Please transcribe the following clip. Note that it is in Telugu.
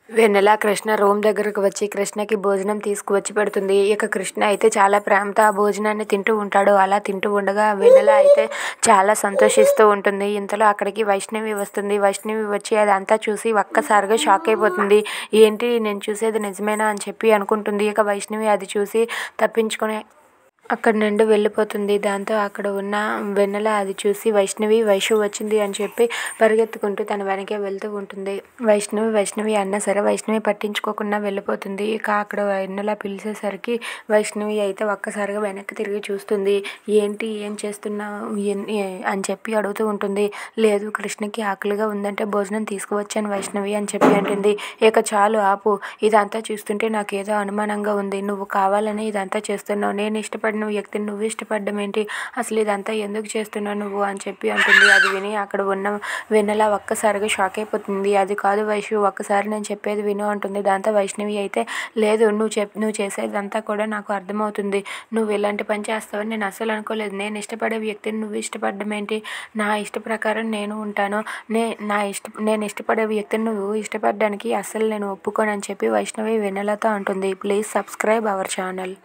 వెన్నెల కృష్ణ రూమ్ దగ్గరకు వచ్చి కృష్ణకి భోజనం తీసుకువచ్చి పెడుతుంది. ఇక కృష్ణ అయితే చాలా ప్రేమతో ఆ భోజనాన్ని తింటూ ఉంటాడు. అలా తింటూ ఉండగా వెన్నెల అయితే చాలా సంతోషిస్తూ ఉంటుంది. ఇంతలో అక్కడికి వైష్ణవి వస్తుంది. వైష్ణవి వచ్చి అదంతా చూసి ఒక్కసారిగా షాక్ అయిపోతుంది. ఏంటి నేను చూసేది నిజమేనా అని చెప్పి అనుకుంటుంది. ఇక వైష్ణవి అది చూసి తప్పించుకొని అక్కడి నుండి వెళ్ళిపోతుంది. దాంతో అక్కడ ఉన్న వెన్నెల అది చూసి వైషు వచ్చింది అని చెప్పి పరిగెత్తుకుంటూ తన వెనకే వెళ్తూ ఉంటుంది. వైష్ణవి అన్నా సరే వైష్ణవి పట్టించుకోకుండా వెళ్ళిపోతుంది. ఇక అక్కడ వెన్నెల పిలిచేసరికి వైష్ణవి అయితే ఒక్కసారిగా వెనక్కి తిరిగి చూస్తుంది. ఏంటి ఏం చేస్తున్నావు అని చెప్పి అడుగుతూ ఉంటుంది. లేదు, కృష్ణకి ఆకలిగా ఉందంటే భోజనం తీసుకువచ్చాను వైష్ణవి అని చెప్పి అంటుంది. ఇక చాలు ఆపు, ఇదంతా చూస్తుంటే నాకేదో అనుమానంగా ఉంది. నువ్వు కావాలని ఇదంతా చేస్తున్నావు. నేను ఇష్టపడిన వ్యక్తిని నువ్వు ఇష్టపడడం ఏంటి? అసలు ఇదంతా ఎందుకు చేస్తున్నావు నువ్వు అని చెప్పి అంటుంది. అది విని అక్కడ ఉన్న వెన్నెల ఒక్కసారిగా షాక్ అయిపోతుంది. అది కాదు వైషు, ఒక్కసారి నేను చెప్పేది విను అంటుంది. దాంతో వైష్ణవి అయితే లేదు, నువ్వు చేసేదంతా కూడా నాకు అర్థమవుతుంది. నువ్వు ఇలాంటి పని చేస్తావని నేను అస్సలు అనుకోలేదు. నేను ఇష్టపడే వ్యక్తిని నువ్వు ఇష్టపడడం ఏంటి? నా ఇష్ట ప్రకారం నేను ఉంటాను. నేను ఇష్టపడే వ్యక్తిని నువ్వు ఇష్టపడడానికి అస్సలు నేను ఒప్పుకోనని చెప్పి వైష్ణవి వెన్నెలతో అంటుంది. Please subscribe our channel.